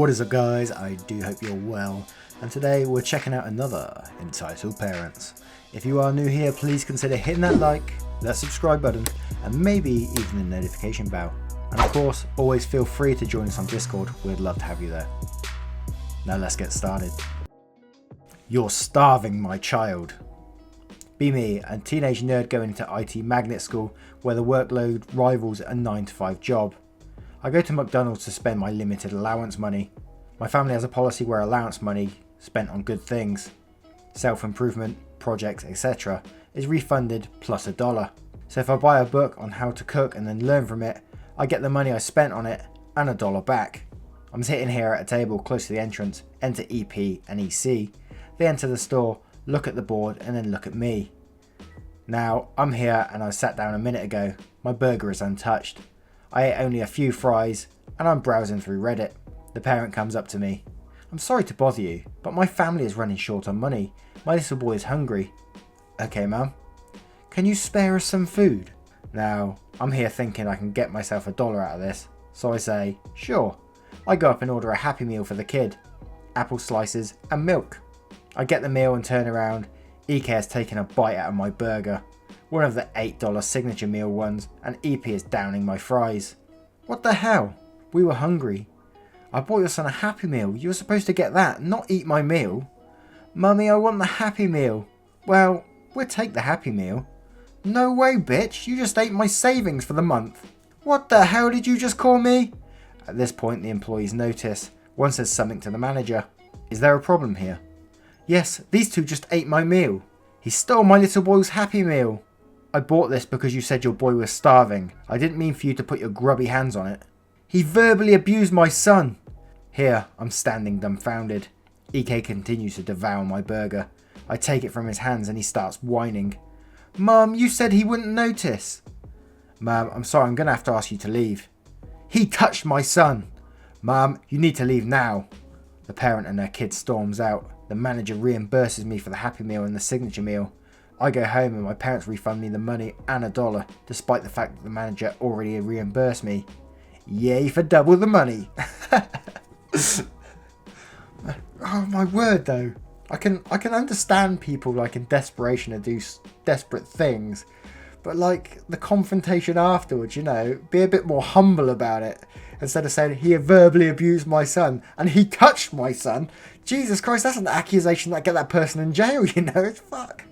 What is up, guys? I do hope you're well, and today we're checking out another Entitled Parents. If you are new here, please consider hitting that like, that subscribe button, and maybe even the notification bell. And of course, always feel free to join us on Discord, we'd love to have you there. Now let's get started. You're starving my child. Be me, a teenage nerd going into IT magnet school where the workload rivals a 9-to-5 job. I go to McDonald's to spend my limited allowance money. My family has a policy where allowance money spent on good things, self-improvement, projects, etc. is refunded plus $1. So if I buy a book on how to cook and then learn from it, I get the money I spent on it and $1 back. I'm sitting here at a table close to the entrance, enter EP and EC. They enter the store, look at the board and then look at me. Now I'm here and I sat down a minute ago. My burger is untouched. I ate only a few fries and I'm browsing through Reddit. The parent comes up to me. I'm sorry to bother you, but my family is running short on money. My little boy is hungry. Okay, mum. Can you spare us some food? Now, I'm here thinking I can get myself $1 out of this. So I say, sure. I go up and order a Happy Meal for the kid. Apple slices and milk. I get the meal and turn around. EK has taken a bite out of my burger. One of the $8 signature meal ones, and EP is downing my fries. What the hell? We were hungry. I bought your son a Happy Meal. You were supposed to get that, not eat my meal. Mummy, I want the Happy Meal. Well, we'll take the Happy Meal. No way, bitch. You just ate my savings for the month. What the hell did you just call me? At this point, the employees notice. One says something to the manager. Is there a problem here? Yes, these two just ate my meal. He stole my little boy's Happy Meal. I bought this because you said your boy was starving. I didn't mean for you to put your grubby hands on it. He verbally abused my son. Here, I'm standing dumbfounded. EK continues to devour my burger. I take it from his hands and he starts whining. Mum, you said he wouldn't notice. Mum, I'm sorry, I'm going to have to ask you to leave. He touched my son. Mum, you need to leave now. The parent and their kid storms out. The manager reimburses me for the Happy Meal and the signature meal. I go home and my parents refund me the money and $1, despite the fact that the manager already reimbursed me. Yay for double the money. Oh my word though. I can understand people like in desperation to do desperate things, but like the confrontation afterwards, you know, be a bit more humble about it. Instead of saying he verbally abused my son and he touched my son. Jesus Christ, that's an accusation that get that person in jail, you know, it's fuck.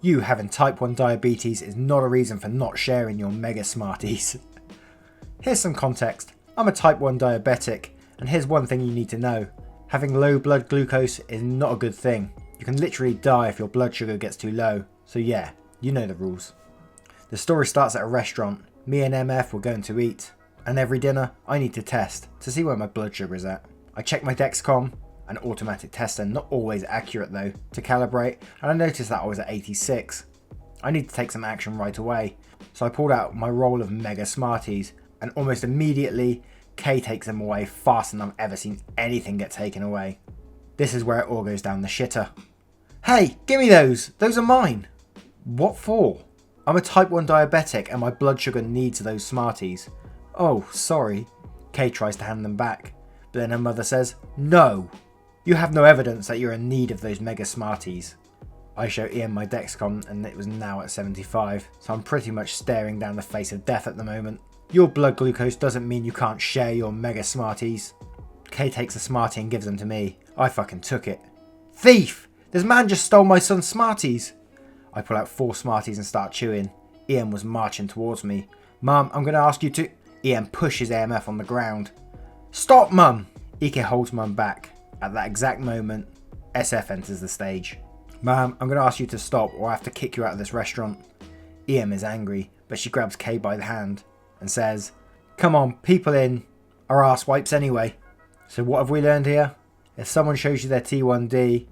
You having type 1 diabetes is not a reason for not sharing your mega smarties. Here's some context. I'm a type 1 diabetic, and here's one thing you need to know. Having low blood glucose is not a good thing. You can literally die if your blood sugar gets too low. So yeah, you know the rules. The story starts at a restaurant. Me and MF were going to eat, and every dinner I need to test to see where my blood sugar is at. I check my Dexcom, an automatic tester, not always accurate though, to calibrate, and I noticed that I was at 86. I need to take some action right away, so I pulled out my roll of Mega Smarties, and almost immediately, Kay takes them away faster than I've ever seen anything get taken away. This is where it all goes down the shitter. Hey, give me those! Those are mine! What for? I'm a type 1 diabetic and my blood sugar needs those Smarties. Oh, sorry. Kay tries to hand them back, but then her mother says, no! You have no evidence that you're in need of those Mega Smarties. I show Ian my Dexcom and it was now at 75, so I'm pretty much staring down the face of death at the moment. Your blood glucose doesn't mean you can't share your Mega Smarties. Kay takes a Smartie and gives them to me. I fucking took it. Thief! This man just stole my son's Smarties! I pull out 4 Smarties and start chewing. Ian was marching towards me. Mum, I'm going to ask you to... Ian pushes AMF on the ground. Stop, Mum! EK holds Mum back. At that exact moment, SF enters the stage. Mum, I'm going to ask you to stop or I have to kick you out of this restaurant. EM is angry, but she grabs Kay by the hand and says, come on, people in are arse wipes anyway. So what have we learned here? If someone shows you their T1D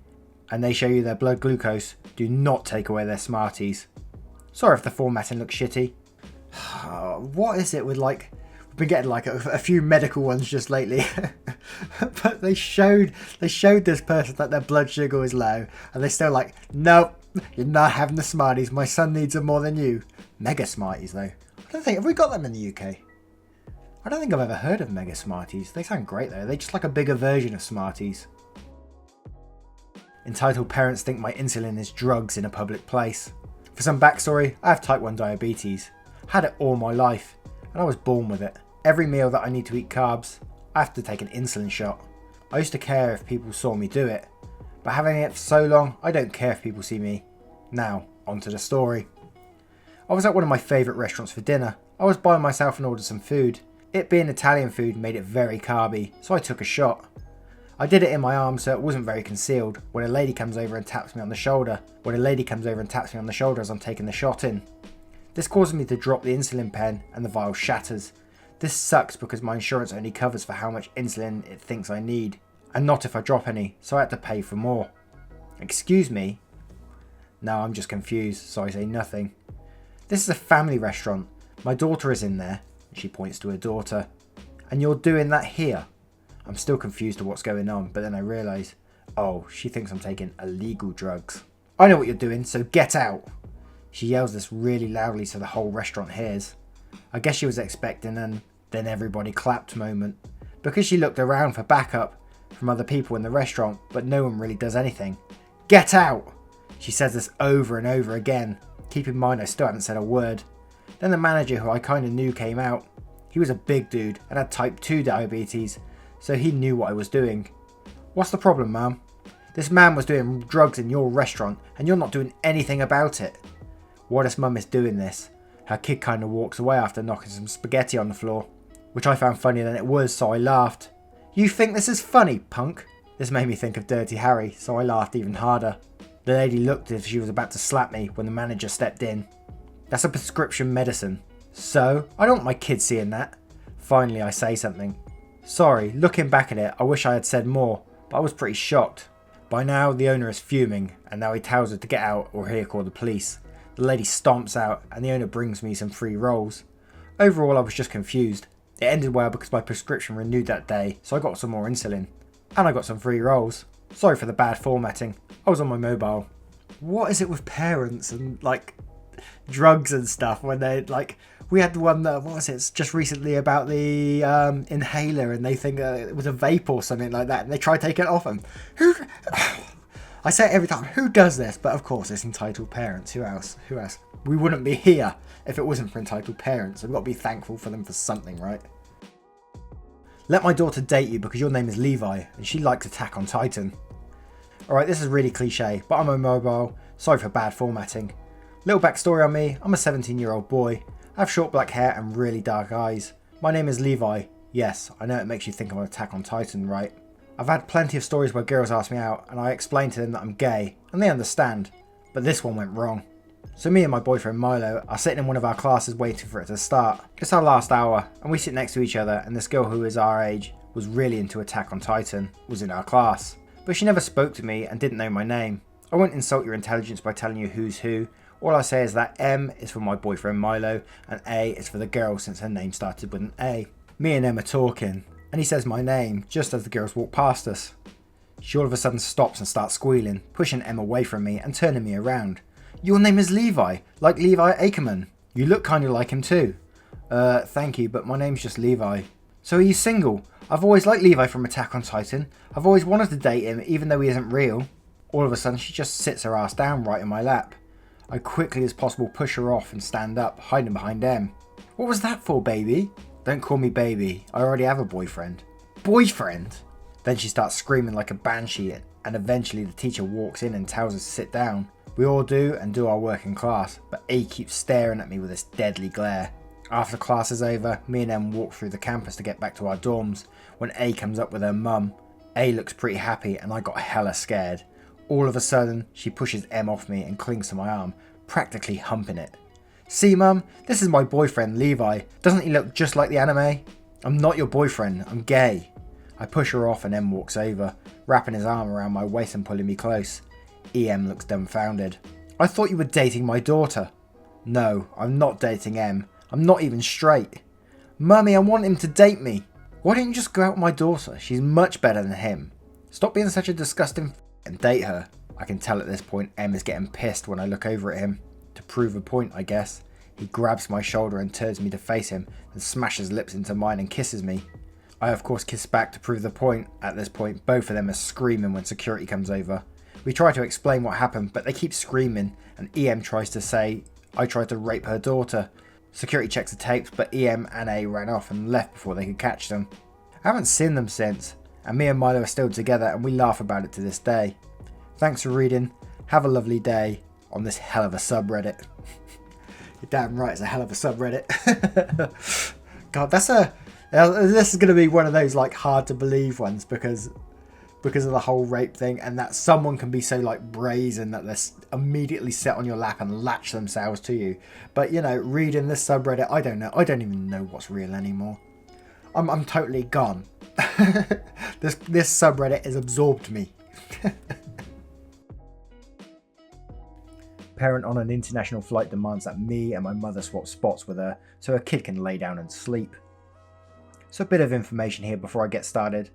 and they show you their blood glucose, do not take away their Smarties. Sorry if the formatting looks shitty. What is it with like... We've been getting like a few medical ones just lately. But they showed this person that their blood sugar was low and they're still like, nope, you're not having the Smarties. My son needs them more than you. Mega Smarties though. I don't think, have we got them in the UK? I don't think I've ever heard of Mega Smarties. They sound great though. They're just like a bigger version of Smarties. Entitled parents think my insulin is drugs in a public place. For some backstory, I have type 1 diabetes. Had it all my life, and I was born with it. Every meal that I need to eat carbs, I have to take an insulin shot. I used to care if people saw me do it, but having it for so long, I don't care if people see me. Now, onto the story. I was at one of my favourite restaurants for dinner. I was by myself and ordered some food. It being Italian food made it very carby, so I took a shot. I did it in my arm so it wasn't very concealed when a lady comes over and taps me on the shoulder. As I'm taking the shot in. This causes me to drop the insulin pen and the vial shatters. This sucks because my insurance only covers for how much insulin it thinks I need, and not if I drop any, so I had to pay for more. Excuse me? No, I'm just confused, so I say nothing. This is a family restaurant. My daughter is in there. She points to her daughter. And you're doing that here? I'm still confused to what's going on, but then I realise, oh, she thinks I'm taking illegal drugs. I know what you're doing, so get out! She yells this really loudly so the whole restaurant hears. I guess she was expecting an then everybody clapped moment, because she looked around for backup from other people in the restaurant, but no one really does anything. Get out! She says this over and over again. Keep in mind I still haven't said a word. Then the manager, who I kind of knew, came out. He was a big dude and had type 2 diabetes, so he knew what I was doing. What's the problem, ma'am? This man was doing drugs in your restaurant and you're not doing anything about it. What mum is doing this? Her kid kind of walks away after knocking some spaghetti on the floor, which I found funnier than it was, so I laughed. You think this is funny, punk? This made me think of Dirty Harry, so I laughed even harder. The lady looked as if she was about to slap me when the manager stepped in. That's a prescription medicine. So, I don't want my kids seeing that. Finally, I say something. Sorry, looking back at it, I wish I had said more, but I was pretty shocked. By now, the owner is fuming, and now he tells her to get out or he'll call the police. The lady stomps out, and the owner brings me some free rolls. Overall, I was just confused. It ended well because my prescription renewed that day, so I got some more insulin. And I got some free rolls. Sorry for the bad formatting. I was on my mobile. What is it with parents and, like, drugs and stuff when they, like, we had the one that, what was it, it's just recently about the inhaler, and they think it was a vape or something like that, and they try to take it off them. Who? I say it every time, who does this? But of course it's Entitled Parents. Who else? We wouldn't be here if it wasn't for Entitled Parents. We've got to be thankful for them for something, right? Let my daughter date you because your name is Levi and she likes Attack on Titan. Alright, this is really cliche, but I'm on mobile. Sorry for bad formatting. Little backstory on me, I'm a 17-year-old boy. I have short black hair and really dark eyes. My name is Levi. Yes, I know it makes you think of Attack on Titan, right? I've had plenty of stories where girls ask me out and I explain to them that I'm gay, and they understand. But this one went wrong. So me and my boyfriend Milo are sitting in one of our classes waiting for it to start. It's our last hour, and we sit next to each other, and this girl who is our age was really into Attack on Titan, was in our class. But she never spoke to me and didn't know my name. I won't insult your intelligence by telling you who's who. All I say is that M is for my boyfriend Milo, and A is for the girl since her name started with an A. Me and M are talking, and he says my name just as the girls walk past us. She all of a sudden stops and starts squealing, pushing M away from me and turning me around. Your name is Levi, like Levi Ackerman. You look kind of like him too. Thank you, but my name's just Levi. So are you single? I've always liked Levi from Attack on Titan. I've always wanted to date him, even though he isn't real. All of a sudden, she just sits her ass down right in my lap. I quickly as possible push her off and stand up, hiding behind M. What was that for, baby? Don't call me baby. I already have a boyfriend. Boyfriend? Then she starts screaming like a banshee, and eventually the teacher walks in and tells us to sit down. We all do and do our work in class, but A keeps staring at me with this deadly glare. After class is over, me and M walk through the campus to get back to our dorms when A comes up with her mum. A looks pretty happy and I got hella scared. All of a sudden, she pushes M off me and clings to my arm, practically humping it. See mum, this is my boyfriend Levi. Doesn't he look just like the anime? I'm not your boyfriend, I'm gay. I push her off and M walks over, wrapping his arm around my waist and pulling me close. EM looks dumbfounded. I thought you were dating my daughter. No, I'm not dating M. I'm not even straight. Mummy, I want him to date me. Why don't you just go out with my daughter? She's much better than him. Stop being such a disgusting and date her. I can tell at this point M is getting pissed when I look over at him. To prove a point, I guess. He grabs my shoulder and turns me to face him and smashes lips into mine and kisses me. I of course kiss back to prove the point. At this point, both of them are screaming when security comes over. We try to explain what happened, but they keep screaming, and EM tries to say I tried to rape her daughter. Security checks the tapes, but EM and A ran off and left before they could catch them. I haven't seen them since, and me and Milo are still together and we laugh about it to this day. Thanks for reading. Have a lovely day on this hell of a subreddit. You're damn right, it's a hell of a subreddit. God, this is going to be one of those like hard to believe ones because of the whole rape thing, and that someone can be so like brazen that they're immediately sit on your lap and latch themselves to you. But you know, reading this subreddit, I don't know. I don't even know what's real anymore. I'm totally gone. This subreddit has absorbed me. Parent on an international flight demands that me and my mother swap spots with her so her kid can lay down and sleep. So a bit of information here before I get started.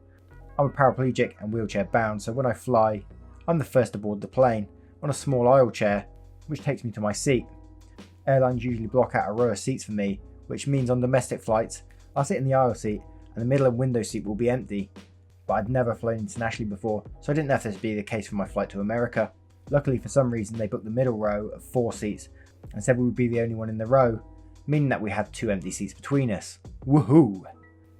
I'm a paraplegic and wheelchair bound, so when I fly, I'm the first aboard the plane on a small aisle chair, which takes me to my seat. Airlines usually block out a row of seats for me, which means on domestic flights, I'll sit in the aisle seat and the middle and window seat will be empty. But I'd never flown internationally before, so I didn't know if this would be the case for my flight to America. Luckily, for some reason, they booked the middle row of 4 seats and said we would be the only one in the row, meaning that we had 2 empty seats between us. Woohoo!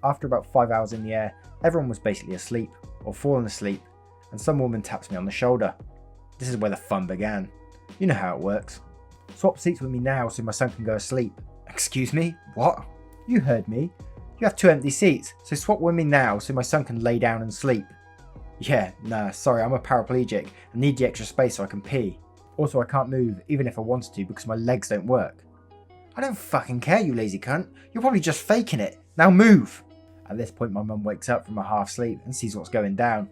After about 5 hours in the air, everyone was basically asleep or fallen asleep, and some woman taps me on the shoulder. This is where the fun began. You know how it works. Swap seats with me now so my son can go asleep. Excuse me? What? You heard me. You have 2 empty seats, so swap with me now so my son can lay down and sleep. Yeah, nah, sorry, I'm a paraplegic and need the extra space so I can pee. Also, I can't move even if I wanted to because my legs don't work. I don't fucking care, you lazy cunt. You're probably just faking it. Now move! At this point, my mum wakes up from her half sleep and sees what's going down.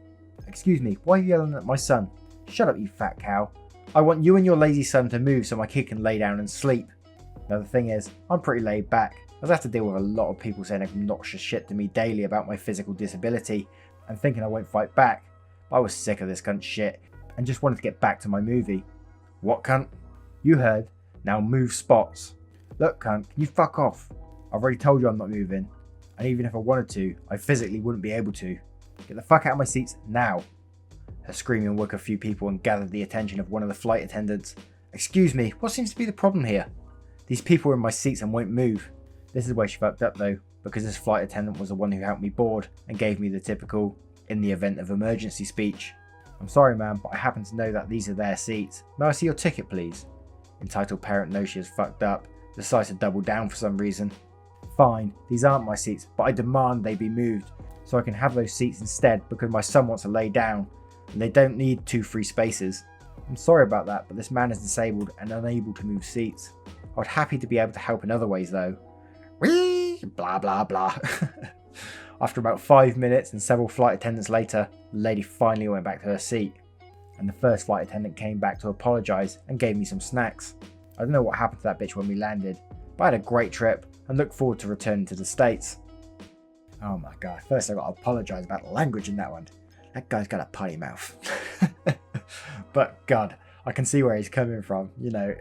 Excuse me, why are you yelling at my son? Shut up, you fat cow. I want you and your lazy son to move so my kid can lay down and sleep. Now the thing is, I'm pretty laid back, as I have to deal with a lot of people saying obnoxious shit to me daily about my physical disability, and thinking I won't fight back. I was sick of this cunt shit, and just wanted to get back to my movie. What cunt? You heard. Now move spots. Look cunt, can you fuck off? I've already told you I'm not moving, and even if I wanted to, I physically wouldn't be able to. Get the fuck out of my seats now. Her screaming woke a few people and gathered the attention of one of the flight attendants. Excuse me, what seems to be the problem here? These people are in my seats and won't move. This is where she fucked up though, because this flight attendant was the one who helped me board and gave me the typical "in the event of emergency" speech. I'm sorry ma'am, but I happen to know that these are their seats. May I see your ticket please? Entitled parent knows she has fucked up, decides to double down for some reason. Fine, these aren't my seats, but I demand they be moved, so I can have those seats instead because my son wants to lay down, and they don't need 2 free spaces. I'm sorry about that, but this man is disabled and unable to move seats. I would happy to be able to help in other ways though. Whee! Blah blah blah. After about 5 minutes and several flight attendants later, the lady finally went back to her seat, and the first flight attendant came back to apologise and gave me some snacks. I don't know what happened to that bitch when we landed, but I had a great trip and look forward to returning to the States. Oh my god, first I got to apologise about the language in that one. That guy's got a potty mouth. But god, I can see where he's coming from, you know.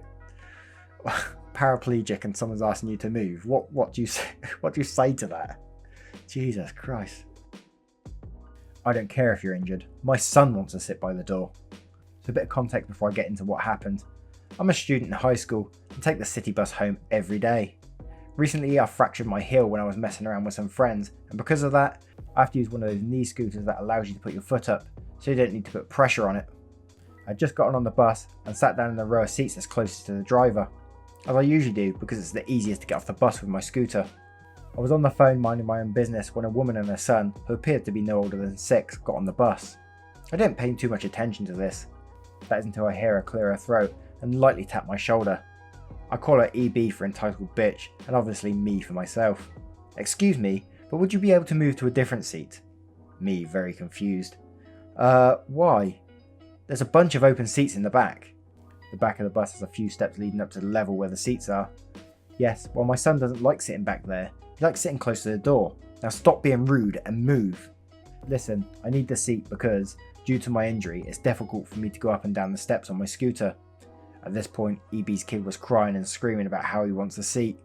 Paraplegic and someone's asking you to move. What do you say? What do you say to that? Jesus Christ. I don't care if you're injured. My son wants to sit by the door. So a bit of context before I get into what happened. I'm a student in high school and take the city bus home every day. Recently I fractured my heel when I was messing around with some friends, and because of that, I have to use one of those knee scooters that allows you to put your foot up, so you don't need to put pressure on it. I'd just gotten on the bus and sat down in the row of seats that's closest to the driver, as I usually do because it's the easiest to get off the bus with my scooter. I was on the phone minding my own business when a woman and her son, who appeared to be no older than 6, got on the bus. I didn't pay too much attention to this. That is until I hear her clear her throat and lightly tap my shoulder. I call her EB for entitled bitch, and obviously me for myself. Excuse me, but would you be able to move to a different seat? Me, very confused. Why? There's a bunch of open seats in the back. The back of the bus has a few steps leading up to the level where the seats are. Yes, well my son doesn't like sitting back there. He likes sitting close to the door. Now stop being rude and move. Listen, I need the seat because, due to my injury, it's difficult for me to go up and down the steps on my scooter. At this point, EB's kid was crying and screaming about how he wants a seat.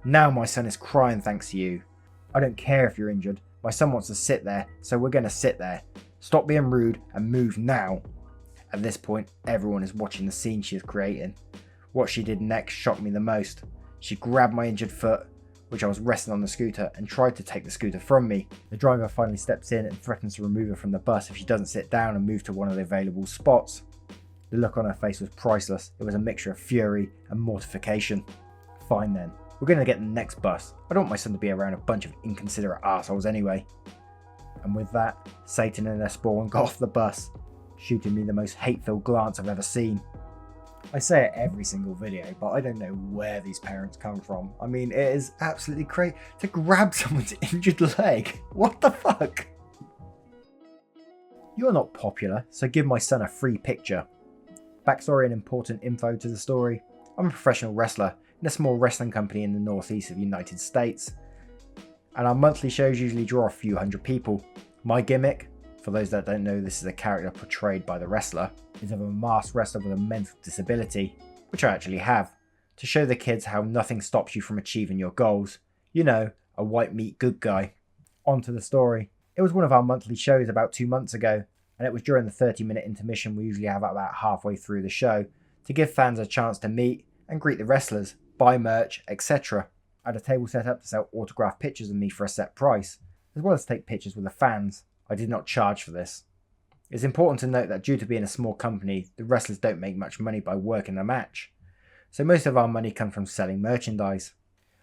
Now my son is crying thanks to you. I don't care if you're injured. My son wants to sit there, so we're going to sit there. Stop being rude and move now. At this point, everyone is watching the scene she is creating. What she did next shocked me the most. She grabbed my injured foot, which I was resting on the scooter, and tried to take the scooter from me. The driver finally steps in and threatens to remove her from the bus if she doesn't sit down and move to one of the available spots. The look on her face was priceless. It was a mixture of fury and mortification. Fine then, we're going to get the next bus. I don't want my son to be around a bunch of inconsiderate assholes anyway. And with that, Satan and her spawn got off the bus, shooting me the most hate-filled glance I've ever seen. I say it every single video, but I don't know where these parents come from. I mean, it is absolutely crazy to grab someone's injured leg. What the fuck? You're not popular, so give my son a free picture. Backstory and important info to the story. I'm a professional wrestler in a small wrestling company in the northeast of the United States. And our monthly shows usually draw a few hundred people. My gimmick, for those that don't know, this is a character portrayed by the wrestler, is of a masked wrestler with a mental disability, which I actually have, to show the kids how nothing stops you from achieving your goals. You know, a white meat good guy. On to the story. It was one of our monthly shows about 2 months ago, and it was during the 30-minute intermission we usually have about halfway through the show, to give fans a chance to meet and greet the wrestlers, buy merch, etc. I had a table set up to sell autographed pictures of me for a set price, as well as take pictures with the fans. I did not charge for this. It's important to note that due to being a small company, the wrestlers don't make much money by working a match, so most of our money comes from selling merchandise.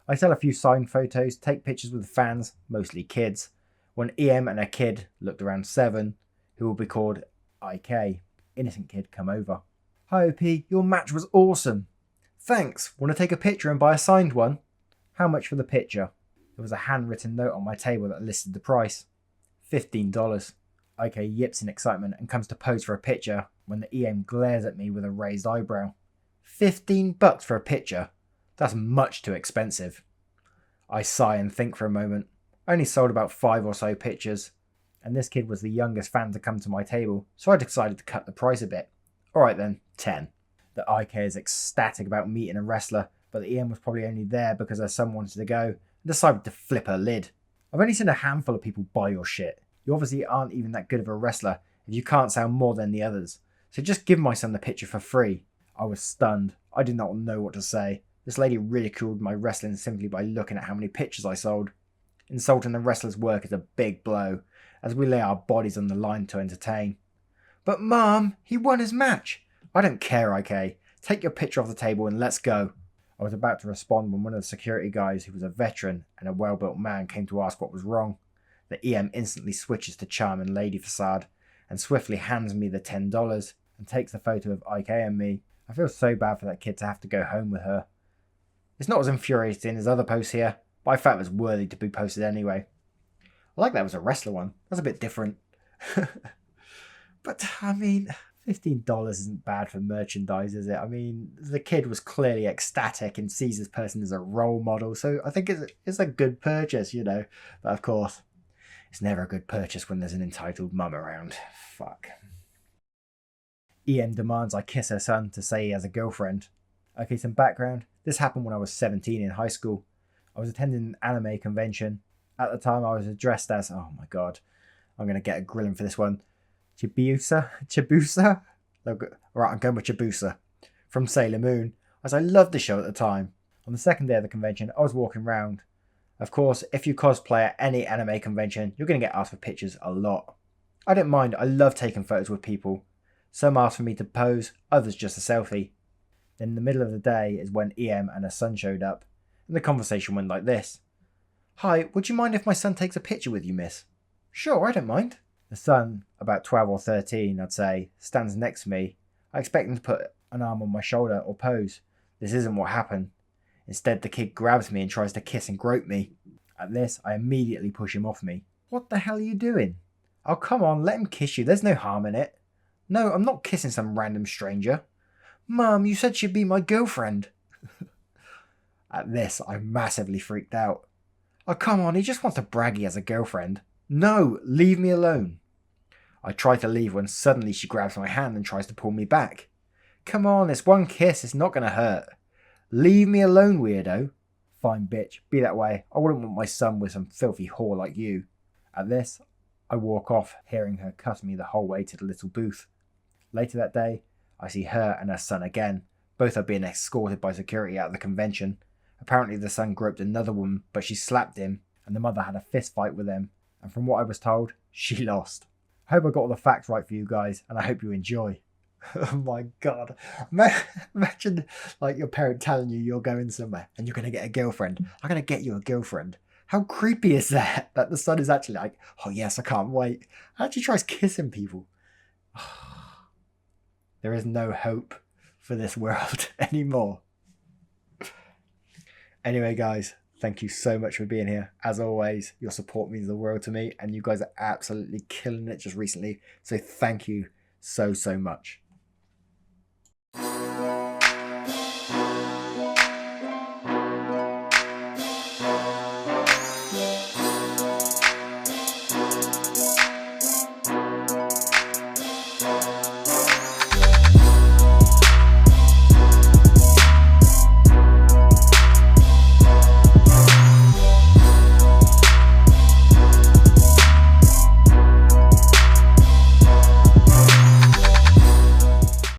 I sell a few signed photos, take pictures with the fans, mostly kids. When EM and a kid, looked around 7, who will be called IK, innocent kid, come over. Hi OP, your match was awesome. Thanks, want to take a picture and buy a signed one? How much for the picture? There was a handwritten note on my table that listed the price. $15. IK yips in excitement and comes to pose for a picture when the EM glares at me with a raised eyebrow. $15 for a picture? That's much too expensive. I sigh and think for a moment. I only sold about 5 or so pictures, and this kid was the youngest fan to come to my table, so I decided to cut the price a bit. Alright then, 10. The IK is ecstatic about meeting a wrestler, but the EM was probably only there because her son wanted to go and decided to flip her lid. I've only seen a handful of people buy your shit. You obviously aren't even that good of a wrestler if you can't sell more than the others. So just give my son the picture for free. I was stunned. I did not know what to say. This lady ridiculed my wrestling simply by looking at how many pictures I sold. Insulting the wrestler's work is a big blow, as we lay our bodies on the line to entertain. But Mum, he won his match. I don't care, IK. Take your picture off the table and let's go. I was about to respond when one of the security guys, who was a veteran and a well-built man, came to ask what was wrong. The EM instantly switches to charm and lady facade and swiftly hands me the $10 and takes a photo of IK and me. I feel so bad for that kid to have to go home with her. It's not as infuriating as other posts here, but I felt it was worthy to be posted anyway. I like that it was a wrestler one. That's a bit different. But, I mean, $15 isn't bad for merchandise, is it? I mean, the kid was clearly ecstatic and sees this person as a role model, so I think it's a good purchase, you know. But of course, it's never a good purchase when there's an entitled mum around. Fuck. EM demands I kiss her son to say he has a girlfriend. Okay, some background. This happened when I was 17 in high school. I was attending an anime convention. At the time, I was addressed as, oh my god, I'm going to get a grilling for this one, Chibusa? Alright, I'm going with Chibusa, from Sailor Moon, as I loved the show at the time. On the second day of the convention, I was walking around. Of course, if you cosplay at any anime convention, you're going to get asked for pictures a lot. I don't mind, I love taking photos with people. Some asked for me to pose, others just a selfie. Then in the middle of the day is when EM and her son showed up, and the conversation went like this. Hi, would you mind if my son takes a picture with you, miss? Sure, I don't mind. The son, about 12 or 13, I'd say, stands next to me. I expect him to put an arm on my shoulder or pose. This isn't what happened. Instead, the kid grabs me and tries to kiss and grope me. At this, I immediately push him off me. What the hell are you doing? Oh, come on, let him kiss you. There's no harm in it. No, I'm not kissing some random stranger. Mum, you said she'd be my girlfriend. At this, I massively freaked out. Oh, come on, he just wants to brag he has a girlfriend. No, leave me alone. I try to leave when suddenly she grabs my hand and tries to pull me back. Come on, it's one kiss, it's not gonna hurt. Leave me alone, weirdo. Fine, bitch, be that way. I wouldn't want my son with some filthy whore like you. At this, I walk off, hearing her cuss me the whole way to the little booth. Later that day, I see her and her son again. Both are being escorted by security out of the convention. Apparently the son groped another woman, but she slapped him, and the mother had a fist fight with them. And from what I was told, she lost. I hope I got all the facts right for you guys, and I hope you enjoy. Oh my god. Imagine like your parent telling you you're going somewhere and you're going to get a girlfriend. I'm going to get you a girlfriend. How creepy is that? That the son is actually like, oh yes, I can't wait. Actually tries kissing people. There is no hope for this world anymore. Anyway, guys, thank you so much for being here. As always, your support means the world to me, and you guys are absolutely killing it just recently. So thank you so much.